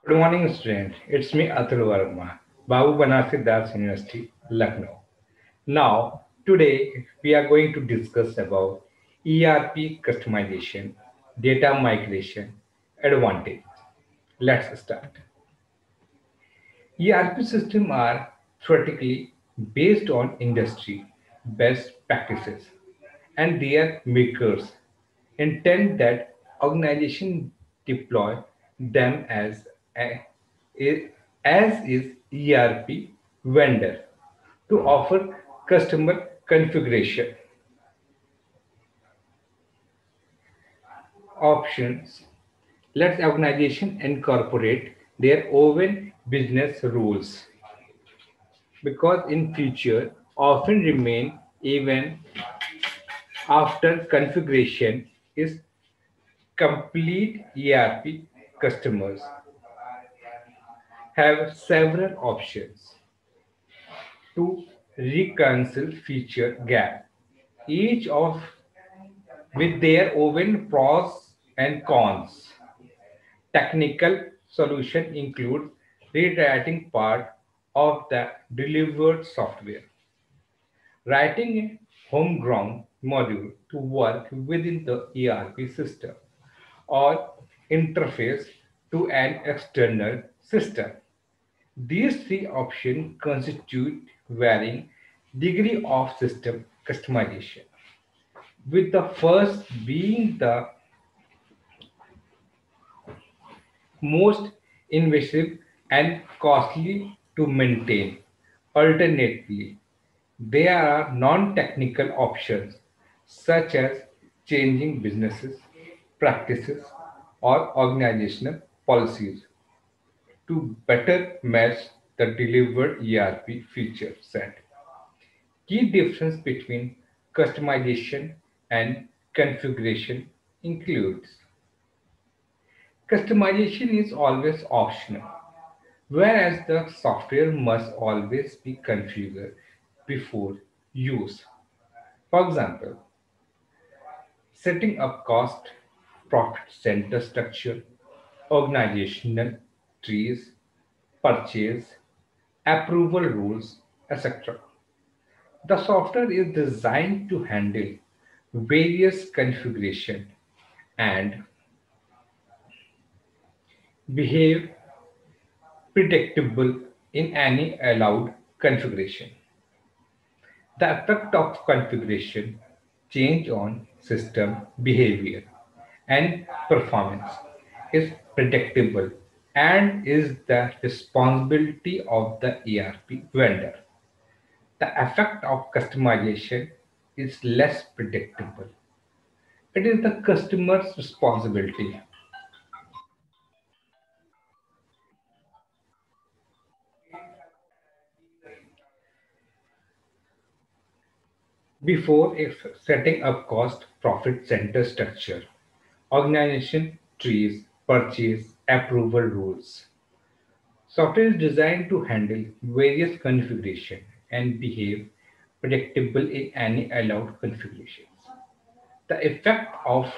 Good morning, student. It's me, Atul Verma, Babu Banarsi Das University, Lucknow. Now, today we are going to discuss about ERP customization, data migration, advantage. Let's start. ERP systems are theoretically based on industry best practices, and their makers intend that organization deploy them a, as is ERP vendor to offer customer configuration options. Let organization incorporate their own business rules because in future often remain even after configuration is complete. ERP customers have several options to reconcile feature gap, each of with their own pros and cons. Technical solution include rewriting part of the delivered software, writing a homegrown module to work within the ERP system, or interface to an external system. These three options constitute varying degree of system customization, with the first being the most invasive and costly to maintain. Alternatively, there are non-technical options such as changing businesses, practices, or organizational policies to better match the delivered ERP feature set. Key difference between customization and configuration includes customization is always optional, whereas the software must always be configured before use. For example, setting up cost, profit center structure, organizational trees, purchase, approval rules, etc. The software is designed to handle various configuration and behave predictable in any allowed configuration. The effect of configuration change on system behavior and performance is predictable and is the responsibility of the ERP vendor. The effect of customization is less predictable. It is the customer's responsibility. Before setting up cost profit center structure, organization trees, purchase, approval rules. Software is designed to handle various configuration and behave predictable in any allowed configurations. The effect of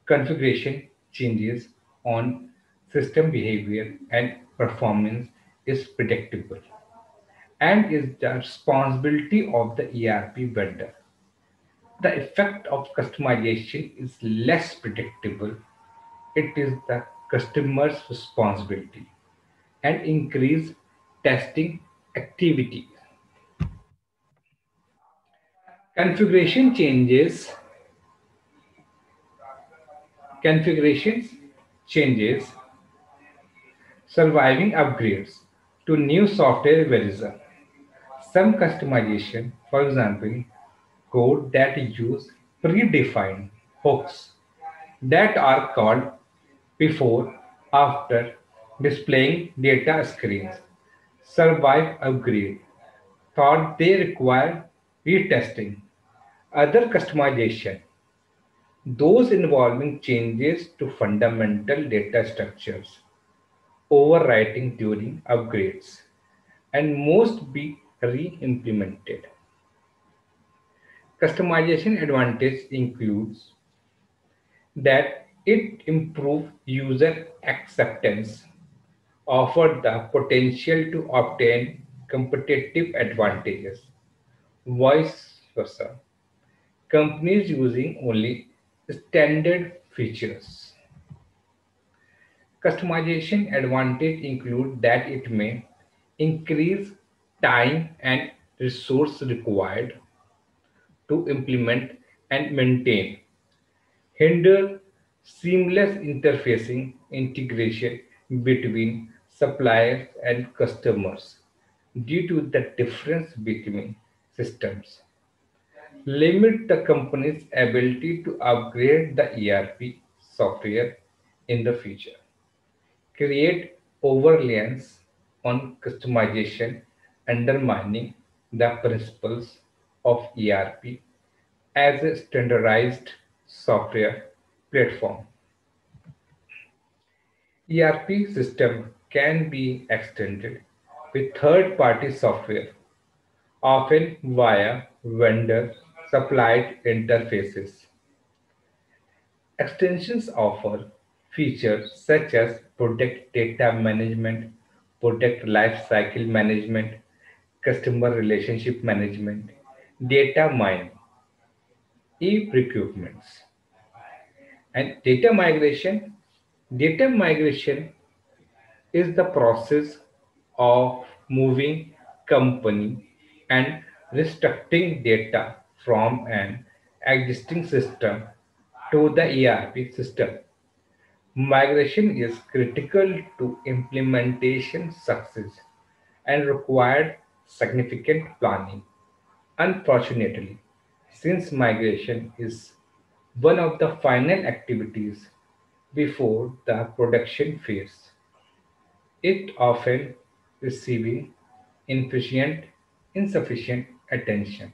configuration changes on system behavior and performance is predictable and is the responsibility of the ERP vendor. The effect of customization is less predictable. It is the customer's responsibility and increase testing activity. Configuration changes, configurations changes, surviving upgrades to new software version. Some customization, for example, code that use predefined hooks that are called before, after displaying data screens, survive upgrade, thought they require retesting. Other customization, those involving changes to fundamental data structures, overwriting during upgrades, and most be re-implemented. Customization advantage includes that it improves user acceptance, offer the potential to obtain competitive advantages. Vice versa, companies using only standard features. Customization advantage include that it may increase time and resource required to implement and maintain, hinder seamless interfacing integration between suppliers and customers due to the difference between systems, limit the company's ability to upgrade the ERP software in the future, create over-reliance on customization, undermining the principles of ERP as a standardized software platform. ERP system can be extended with third-party software, often via vendor-supplied interfaces. Extensions offer features such as product data management, product lifecycle management, customer relationship management, data mining, e-procurements, and data migration. Data migration is the process of moving company and restructuring data from an existing system to the ERP system. Migration is critical to implementation success and required significant planning. Unfortunately, since migration is one of the final activities before the production phase, it often receiving insufficient attention.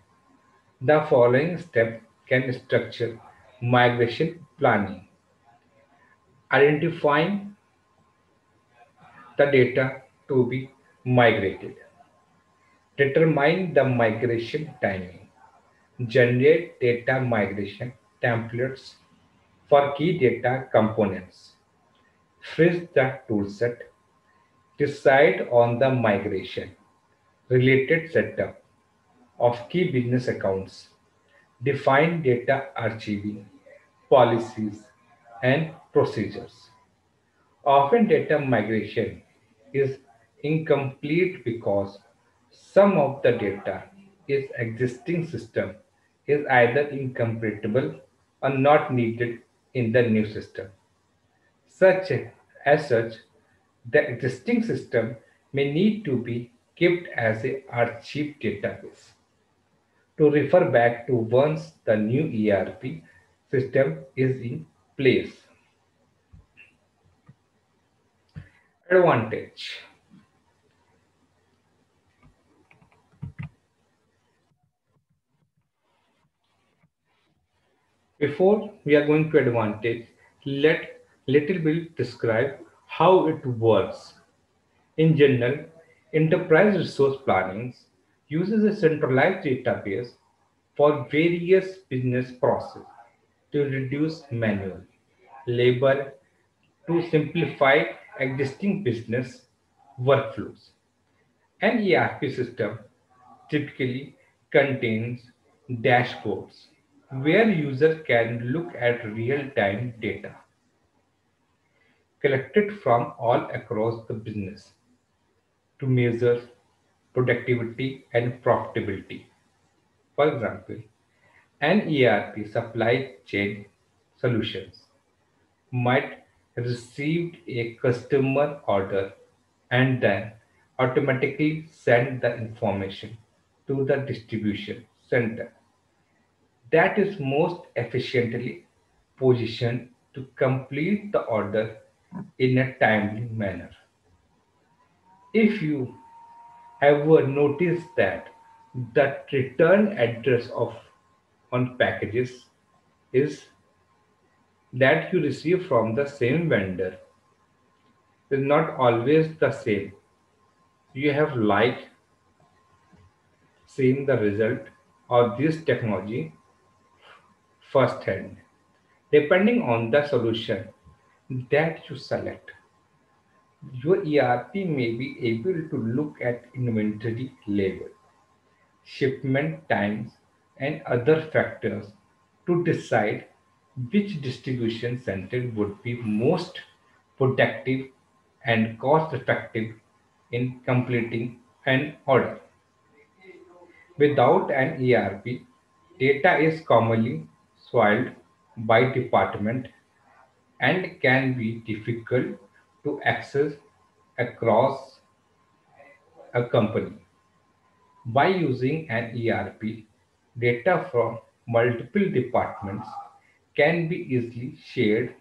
The following step can structure migration planning: identifying the data to be migrated, determine the migration timing, generate data migration templates for key data components, freeze the toolset, decide on the migration related setup of key business accounts, define data archiving policies and procedures. Often data migration is incomplete because some of the data is existing system is either incompatible or not needed in the new system. Such as such, the existing system may need to be kept as a archive database to refer back to once the new ERP system is in place. Advantage. Before we are going to advantage, let little bit describe how it works. In general, enterprise resource planning uses a centralized database for various business processes to reduce manual labor to simplify existing business workflows. An ERP system typically contains dashboards where users can look at real-time data collected from all across the business to measure productivity and profitability. For example, an ERP supply chain solutions might receive a customer order and then automatically send the information to the distribution center that is most efficiently positioned to complete the order in a timely manner. If you ever noticed that the return address of on packages is that you receive from the same vendor is not always the same. You have like seen the result of this technology firsthand. Depending on the solution that you select, Your ERP may be able to look at inventory level, shipment times, and other factors to decide which distribution center would be most productive and cost effective in completing an order. Without an ERP, data is commonly swallowed by department and can be difficult to access across a company. By using an ERP, data from multiple departments can be easily shared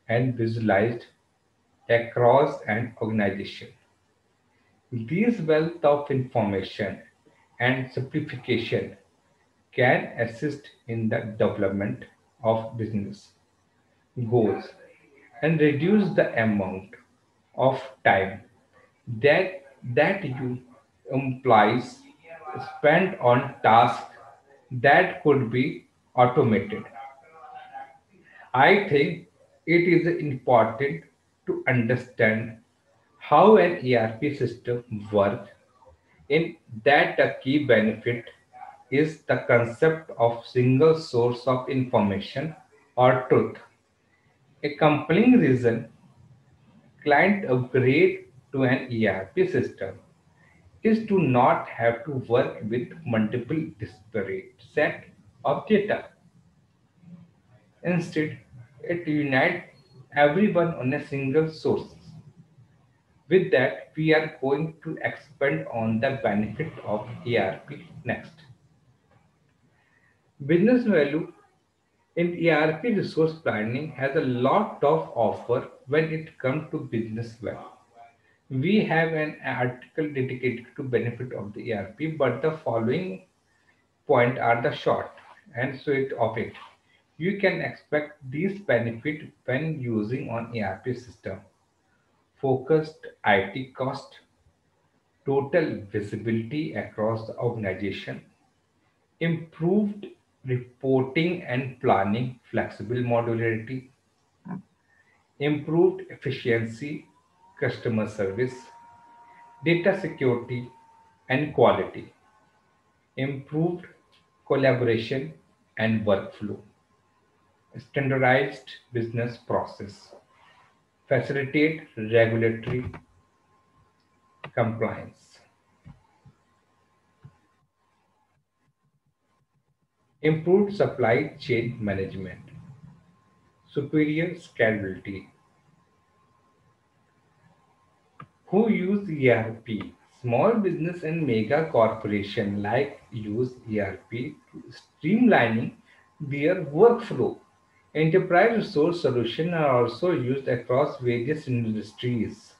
and visualized across an organization. This wealth of information and simplification can assist in the development of business goals and reduce the amount of time that you implies spent on tasks that could be automated. I think it is important to understand how an ERP system works in that the key benefit is the concept of single source of information or truth. A compelling reason client upgrade to an ERP system is to not have to work with multiple disparate set of data. Instead, it unites everyone on a single source. With that, we are going to expand on the benefit of ERP next. Business value in ERP resource planning has a lot of offer when it comes to business value. We have an article dedicated to benefit of the ERP, but the following point are the short and sweet of it. You can expect these benefit when using on ERP system. Focused IT cost, total visibility across the organization, improved reporting and planning, flexible modularity, improved efficiency, customer service, data security and quality, improved collaboration and workflow, standardized business process, facilitate regulatory compliance, improved supply chain management, superior scalability. Who use ERP? Small business and mega corporation like use ERP to streamlining their workflow. Enterprise resource solutions are also used across various industries.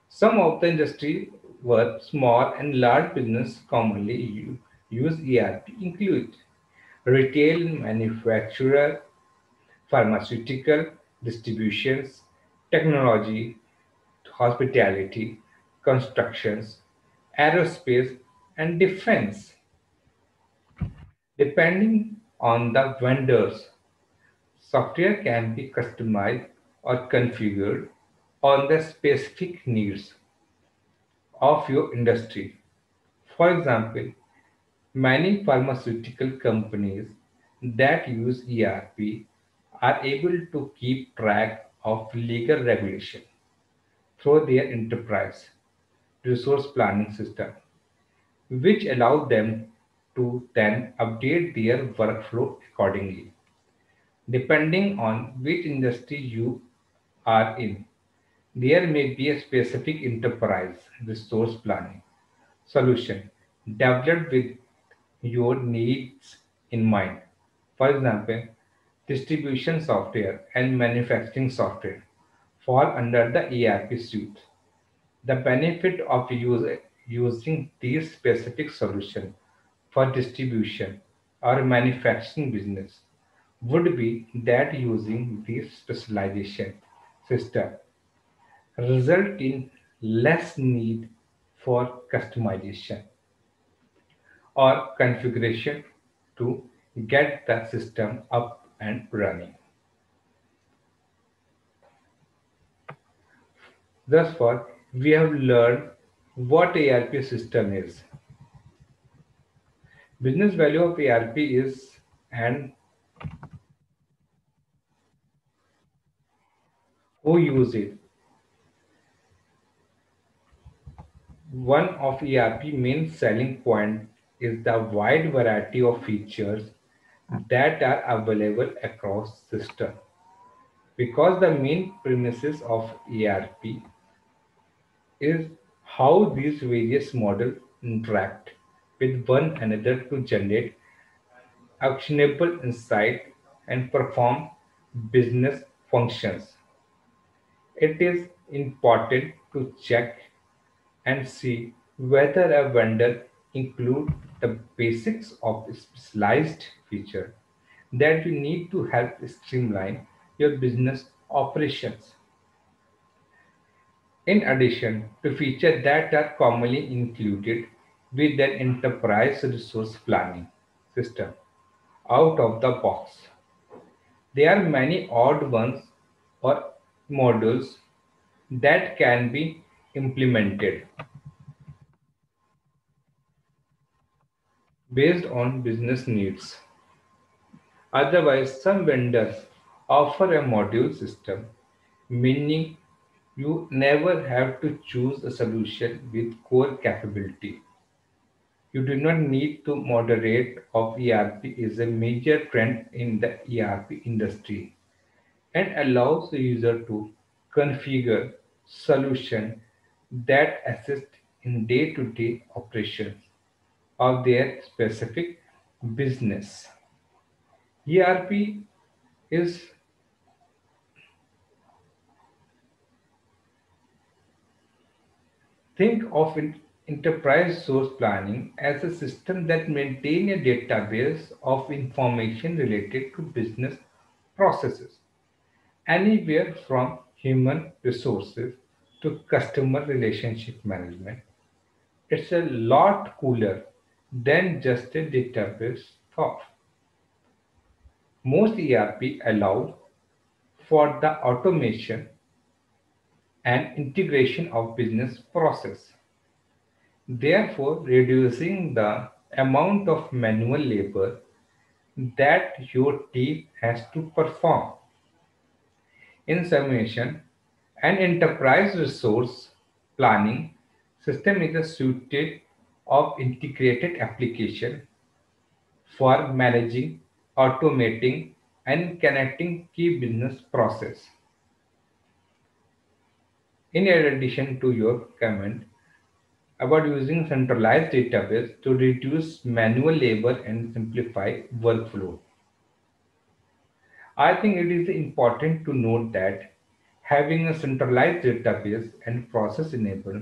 Some of the industry where small and large business commonly use ERP include retail, manufacturer, pharmaceutical, distributions, technology, hospitality, constructions, aerospace, and defense. Depending on the vendors, software can be customized or configured on the specific needs of your industry. For example, many pharmaceutical companies that use ERP are able to keep track of legal regulation through their enterprise resource planning system, which allow them to then update their workflow accordingly. Depending on which industry you are in, there may be a specific enterprise resource planning solution developed with your needs in mind. For example, distribution software and manufacturing software fall under the ERP suite. The benefit of using these specific solutions for distribution or manufacturing business would be that using this specialization system result in less need for customization or configuration to get the system up and running. Thus far, we have learned what ERP system is, business value of ERP is, and who use it. One of ERP main selling point is the wide variety of features that are available across system. Because the main premises of ERP is how these various models interact with one another to generate actionable insight and perform business functions. It is important to check and see whether a vendor include the basics of specialized feature that you need to help streamline your business operations. In addition to features that are commonly included with an enterprise resource planning system out of the box, there are many odd ones or modules that can be implemented based on business needs. Otherwise, some vendors offer a module system, meaning you never have to choose a solution with core capability. You do not need to moderate of ERP is a major trend in the ERP industry and allows the user to configure solution that assist in day-to-day operations of their specific business. ERP is think of enterprise source planning as a system that maintains a database of information related to business processes, anywhere from human resources to customer relationship management. It's a lot cooler than just a database thought. Most ERP allow for the automation and integration of business process, therefore reducing the amount of manual labor that your team has to perform. In summation, an enterprise resource planning system is a suite of integrated application for managing, automating, and connecting key business process. In addition to your comment about using centralized database to reduce manual labor and simplify workflow, I think it is important to note that having a centralized database and process enable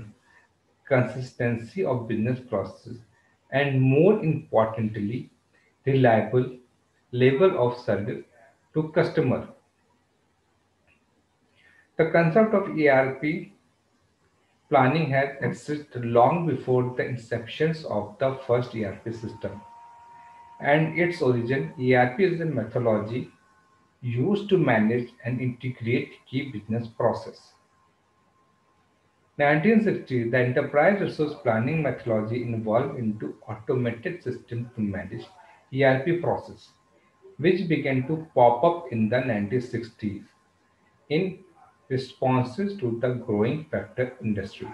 consistency of business processes and more importantly, reliable level of service to customer. The concept of ERP planning has existed long before the inceptions of the first ERP system. And its origin, ERP is a methodology used to manage and integrate key business process. 1960, the enterprise resource planning methodology evolved into automated system to manage ERP process, which began to pop up in the 1960s in responses to the growing factor industries.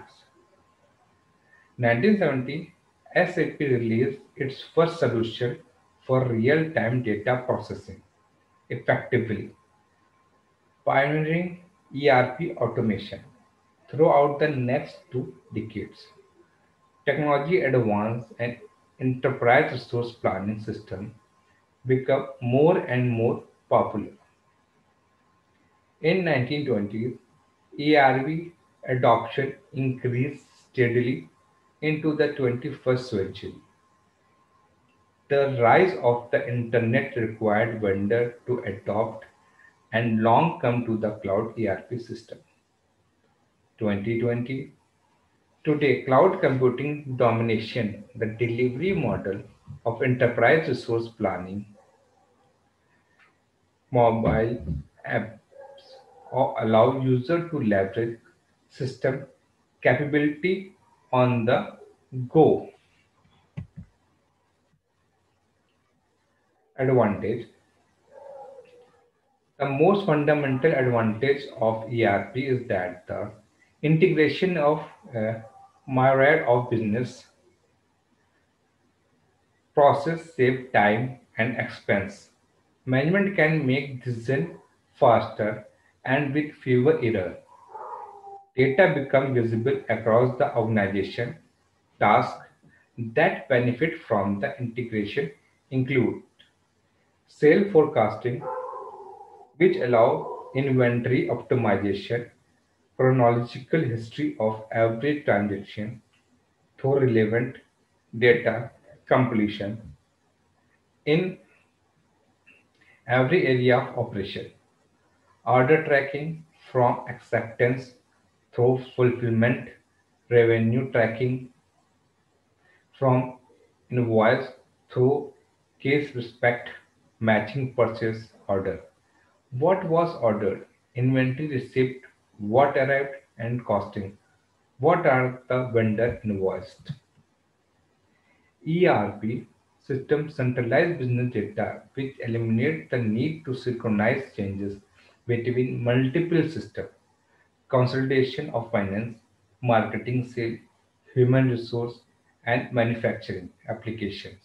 1970, SAP released its first solution for real-time data processing, effectively pioneering ERP automation. Throughout the next 2 decades, technology advanced and enterprise resource planning systems become more and more popular. In 1920s, ERP adoption increased steadily into the 21st century. The rise of the internet required vendors to adopt and long come to the cloud ERP system. 2020, today cloud computing domination, the delivery model of enterprise resource planning, mobile apps allow users to leverage system capability on the go. Advantage: the most fundamental advantage of ERP is that the integration of a myriad of business process save time and expense. Management can make decisions faster and with fewer errors. Data become visible across the organization. Tasks that benefit from the integration include sale forecasting, which allow inventory optimization, chronological history of every transaction through relevant data completion in every area of operation, order tracking from acceptance through fulfillment, revenue tracking from invoice through case respect, matching purchase order. What was ordered, inventory receipt, what arrived, and costing. What are the vendor invoiced? ERP system centralize business data which eliminate the need to synchronize changes between multiple systems. Consolidation of finance, marketing, sales, human resource, and manufacturing applications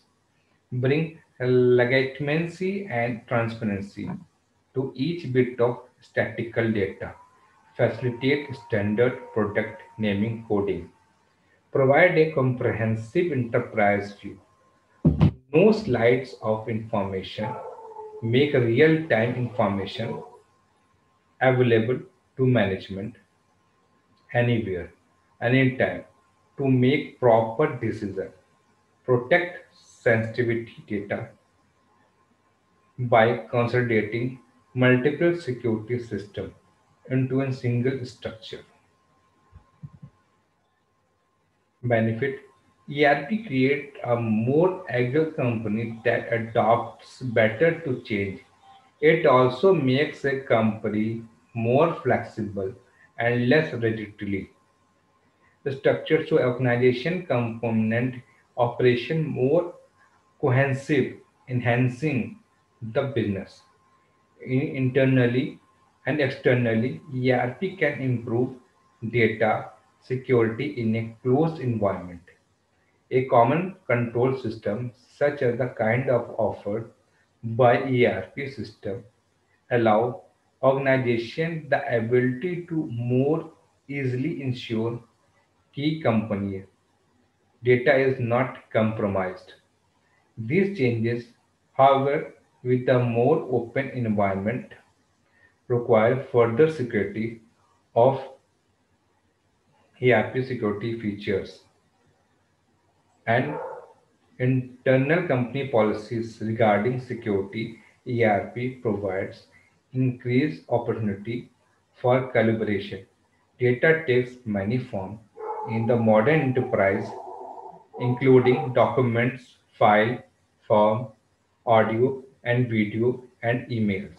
bring legitimacy and transparency to each bit of statistical data, facilitate standard product naming coding, provide a comprehensive enterprise view, no slides of information, make real-time information available to management anywhere, anytime to make proper decisions, protect sensitivity data by consolidating multiple security systems into a single structure. Benefit: ERP creates a more agile company that adapts better to change. It also makes a company more flexible and less rigidly structured so organization component operation more cohesive, enhancing the business. Internally and externally, ERP can improve data security in a closed environment. A common control system, such as the kind of offered by ERP system, allow organization the ability to more easily ensure key company data is not compromised. These changes, however, with a more open environment, require further security of ERP security features and internal company policies regarding security. ERP provides increased opportunity for collaboration. Data takes many forms in the modern enterprise, including documents, file, form, audio and video, and emails.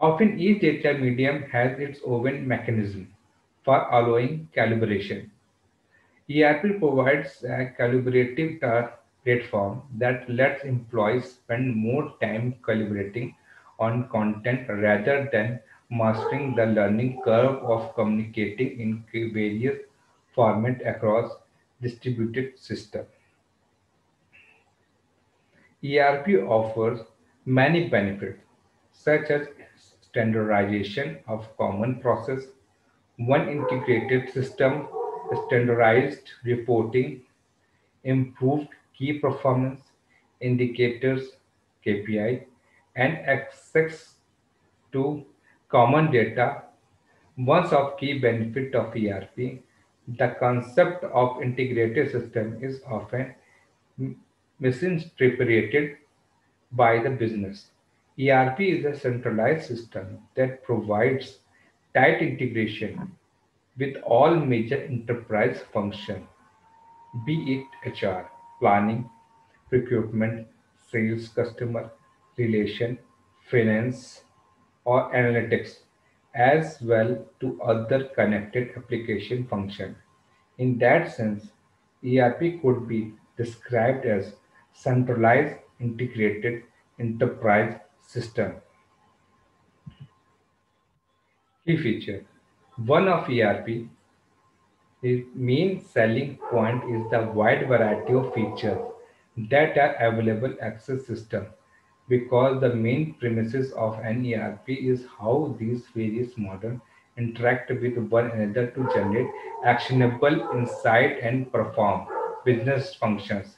Often each data medium has its own mechanism for allowing calibration. ERP provides a collaborative platform that lets employees spend more time collaborating on content rather than mastering the learning curve of communicating in various formats across distributed systems. ERP offers many benefits, such as standardization of common process, one integrated system, standardized reporting, improved key performance indicators (KPI), and access to common data. One of key benefits of ERP, the concept of integrated system is often misinterpreted by the business. ERP is a centralized system that provides tight integration with all major enterprise functions, be it HR, planning, procurement, sales, customer relation, finance, or analytics. as well to other connected application function. In that sense, ERP could be described as centralized integrated enterprise system. Key feature. One of ERP its main selling point is the wide variety of features that are available access system because the main premises of an ERP is how these various models interact with one another to generate actionable insight and perform business functions.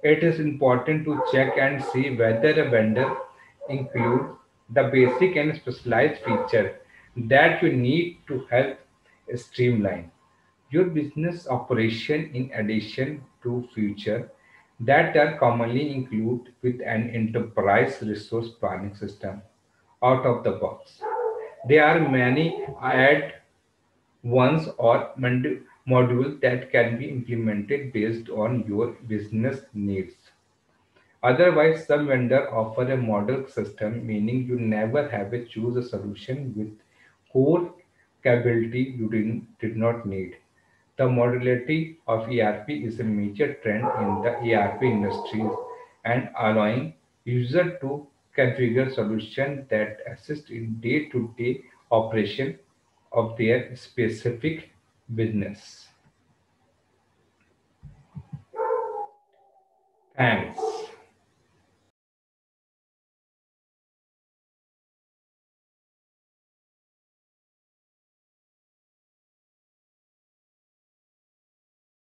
It is important to check and see whether a vendor includes the basic and specialized feature that you need to help streamline your business operation in addition to features that are commonly included with an enterprise resource planning system out of the box. There are many add ones or modules that can be implemented based on your business needs. Otherwise, some vendor offer a model system, meaning you never have to choose a solution with core capability you did not need. The modularity of ERP is a major trend in the ERP industries and allowing users to configure solutions that assist in day-to-day operation of their specific business. Thanks.